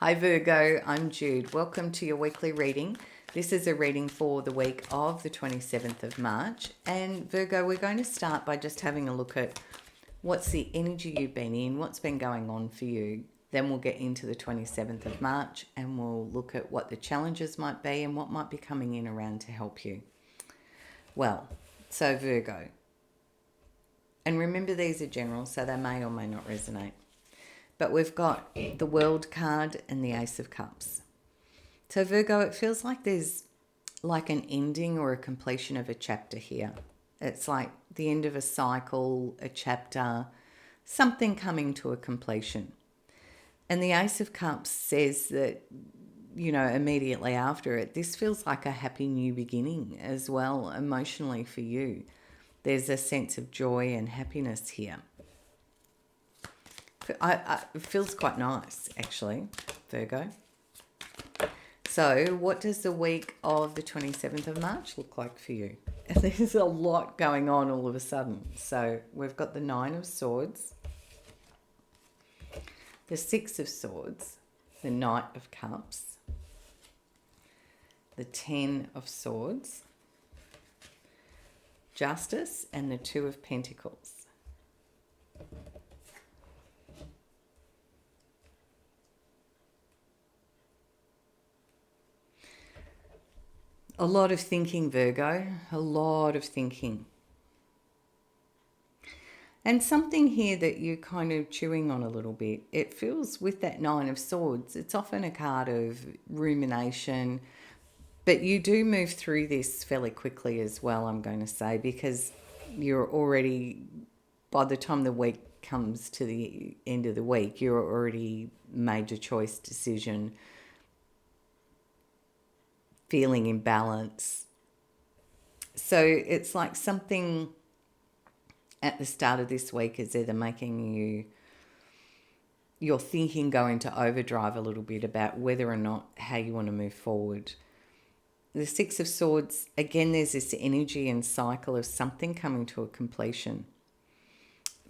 Hi Virgo, I'm Jude. Welcome to your weekly reading. This is a reading for the week of the 27th of March. And Virgo, we're going to start by just having a look at what's the energy you've been in, what's been going on for you. Then we'll get into the 27th of March and we'll look at what the challenges might be and what might be coming in around to help you. Well, so Virgo. And remember, these are general, so they may or may not resonate. But we've got the World card and the Ace of Cups. So Virgo, it feels like there's like an ending or a completion of a chapter here. It's like the end of a cycle, a chapter, something coming to a completion. And the Ace of Cups says that, immediately after it, this feels like a happy new beginning as well, emotionally for you. There's a sense of joy and happiness here. It feels quite nice, actually, Virgo. So what does the week of the 27th of March look like for you? There's a lot going on all of a sudden. So we've got the Nine of Swords, the Six of Swords, the Knight of Cups, the Ten of Swords, Justice, and the Two of Pentacles. A lot of thinking, Virgo, a lot of thinking. And something here that you're kind of chewing on a little bit. It feels with that Nine of Swords, it's often a card of rumination, but you do move through this fairly quickly as well, I'm going to say, because you're already, by the time the week comes to the end of the week, you're already made your choice, decision, feeling in balance. So it's like something at the start of this week is either making your thinking go into overdrive a little bit about whether or not how you want to move forward. The Six of Swords, again, there's this energy and cycle of something coming to a completion,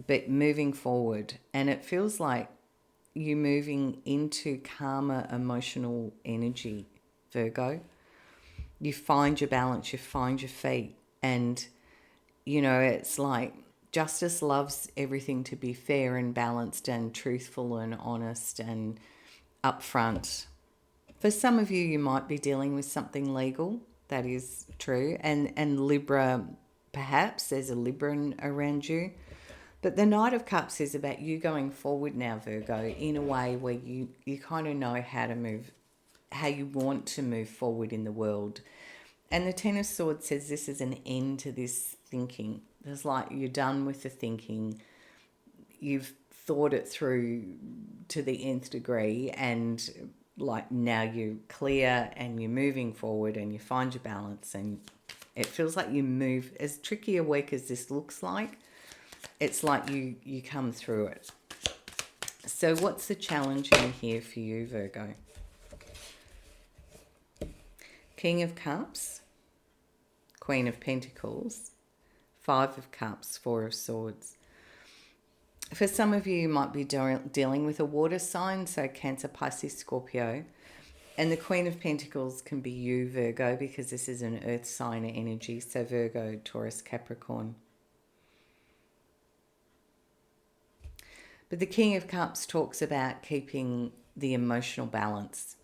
but moving forward. And it feels like you moving into calmer emotional energy, Virgo. You find your balance, you find your feet. And, it's like justice loves everything to be fair and balanced and truthful and honest and upfront. For some of you, you might be dealing with something legal. That is true. And Libra, perhaps there's a Libran around you. But the Knight of Cups is about you going forward now, Virgo, in a way where you kind of know how to move, how you want to move forward in the world. And the Ten of Swords says this is an end to this thinking. There's like you're done with the thinking. You've thought it through to the nth degree, and like now you're clear and you're moving forward and you find your balance, and it feels like you move. As tricky a week as this looks like, it's like you come through it. So what's the challenge in here for you, Virgo? King of Cups, Queen of Pentacles, Five of Cups, Four of Swords. For some of you, you might be dealing with a water sign, so Cancer, Pisces, Scorpio. And the Queen of Pentacles can be you, Virgo, because this is an earth sign energy, so Virgo, Taurus, Capricorn. But the King of Cups talks about keeping the emotional balance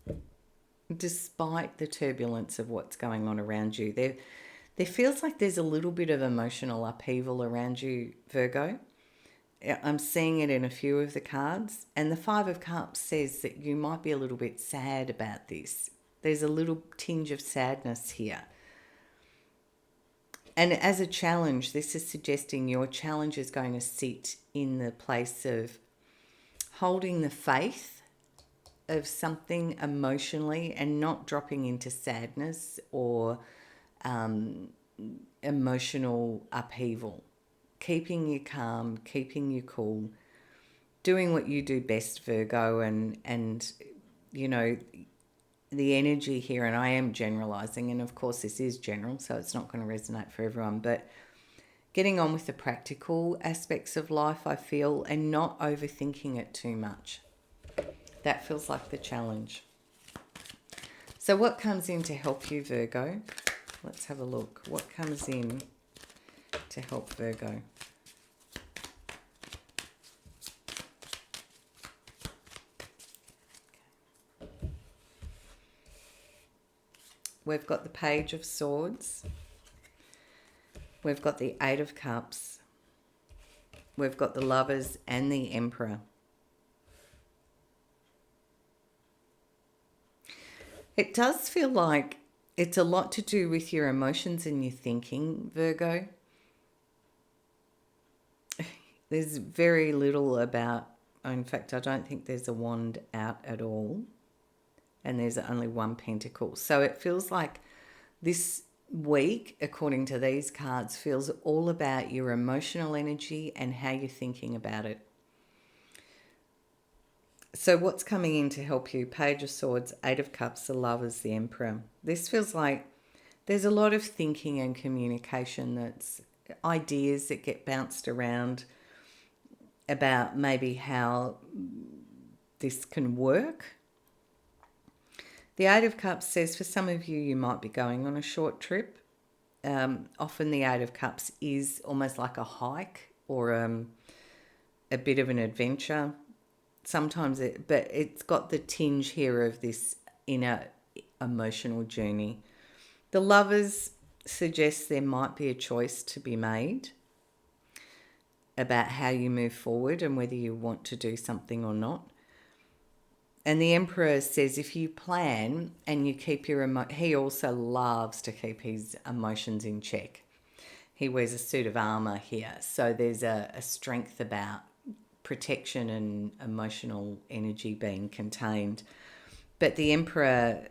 despite the turbulence of what's going on around you. There feels like there's a little bit of emotional upheaval around you, Virgo. I'm seeing it in a few of the cards. And the Five of Cups says that you might be a little bit sad about this. There's a little tinge of sadness here. And as a challenge, this is suggesting your challenge is going to sit in the place of holding the faith of something emotionally and not dropping into sadness or emotional upheaval. Keeping you calm, keeping you cool, doing what you do best, Virgo, and the energy here, and I am generalizing, and of course this is general, so it's not going to resonate for everyone, but getting on with the practical aspects of life, I feel, and not overthinking it too much. That feels like the challenge. So what comes in to help you, Virgo? Let's have a look. What comes in to help Virgo? We've got the Page of Swords. We've got the Eight of Cups. We've got the Lovers and the Emperor. It does feel like it's a lot to do with your emotions and your thinking, Virgo. There's very little about, in fact, I don't think there's a wand out at all. And there's only one pentacle. So it feels like this week, according to these cards, feels all about your emotional energy and how you're thinking about it. So what's coming in to help you? Page of Swords, Eight of Cups, the Lovers, the Emperor. This feels like there's a lot of thinking and communication, that's ideas that get bounced around about maybe how this can work. The Eight of Cups says for some of you, you might be going on a short trip. Often the Eight of Cups is almost like a hike or a bit of an adventure. Sometimes but it's got the tinge here of this inner emotional journey. The Lovers suggests there might be a choice to be made about how you move forward and whether you want to do something or not. And the Emperor says if you plan and you keep your he also loves to keep his emotions in check. He wears a suit of armour here. So there's a strength about protection and emotional energy being contained. But the Emperor,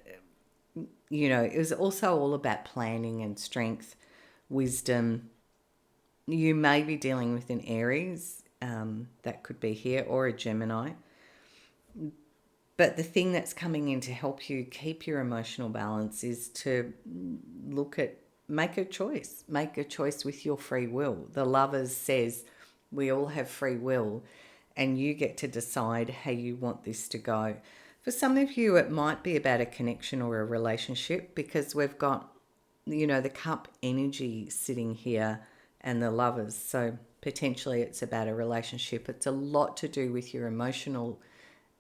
you know, is also all about planning and strength, wisdom. You may be dealing with an Aries, that could be here, or a Gemini. But the thing that's coming in to help you keep your emotional balance is to make a choice with your free will. The Lovers says we all have free will and you get to decide how you want this to go. For some of you, it might be about a connection or a relationship because we've got, you know, the cup energy sitting here and the Lovers. So potentially it's about a relationship. It's a lot to do with your emotional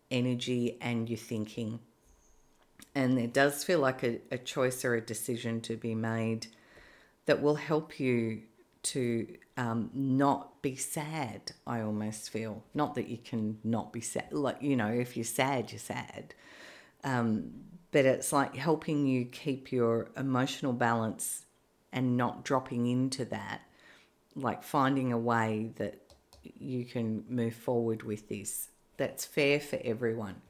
energy and your thinking. And it does feel like a choice or a decision to be made that will help you to not be sad, I almost feel. Not that you can not be sad. Like, you know, if you're sad, you're sad. But it's like helping you keep your emotional balance and not dropping into that. Like finding a way that you can move forward with this. That's fair for everyone,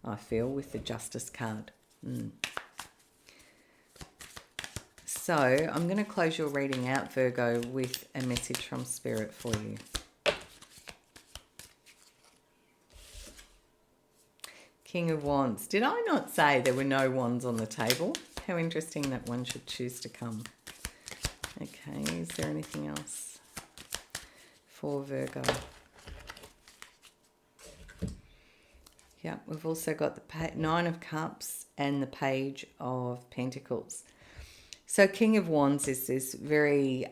I feel, with the Justice card. So I'm going to close your reading out, Virgo, with a message from Spirit for you. King of Wands. Did I not say there were no wands on the table? How interesting that one should choose to come. Okay, is there anything else for Virgo? Yeah, we've also got the Nine of Cups and the Page of Pentacles. So King of Wands is this very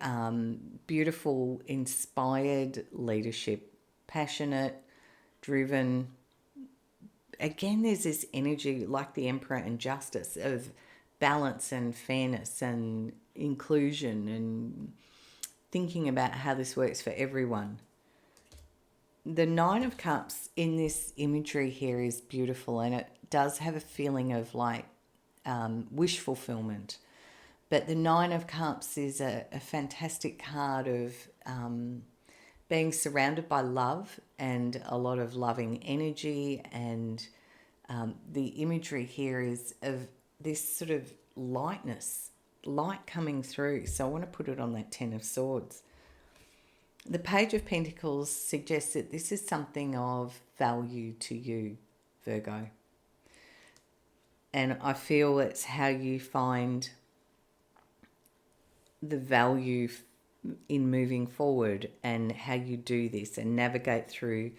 beautiful, inspired leadership, passionate, driven. Again, there's this energy like the Emperor and Justice of balance and fairness and inclusion and thinking about how this works for everyone. The Nine of Cups in this imagery here is beautiful, and it does have a feeling of like wish fulfillment. But the Nine of Cups is a fantastic card of being surrounded by love and a lot of loving energy. And the imagery here is of this sort of lightness, light coming through. So I want to put it on that Ten of Swords. The Page of Pentacles suggests that this is something of value to you, Virgo. And I feel it's how you find the value in moving forward and how you do this and navigate through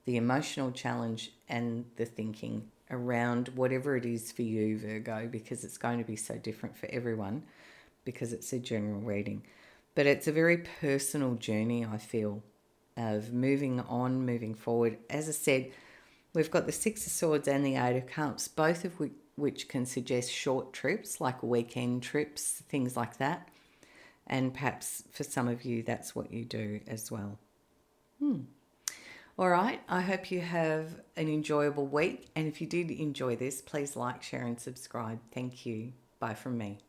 the emotional challenge and the thinking around whatever it is for you, Virgo, because it's going to be so different for everyone because it's a general reading. But it's a very personal journey, I feel, of moving on, moving forward. As I said, we've got the Six of Swords and the Eight of Cups, both of which can suggest short trips, like weekend trips, things like that. And perhaps for some of you, that's what you do as well. All right, I hope you have an enjoyable week. And if you did enjoy this, please like, share, and subscribe. Thank you. Bye from me.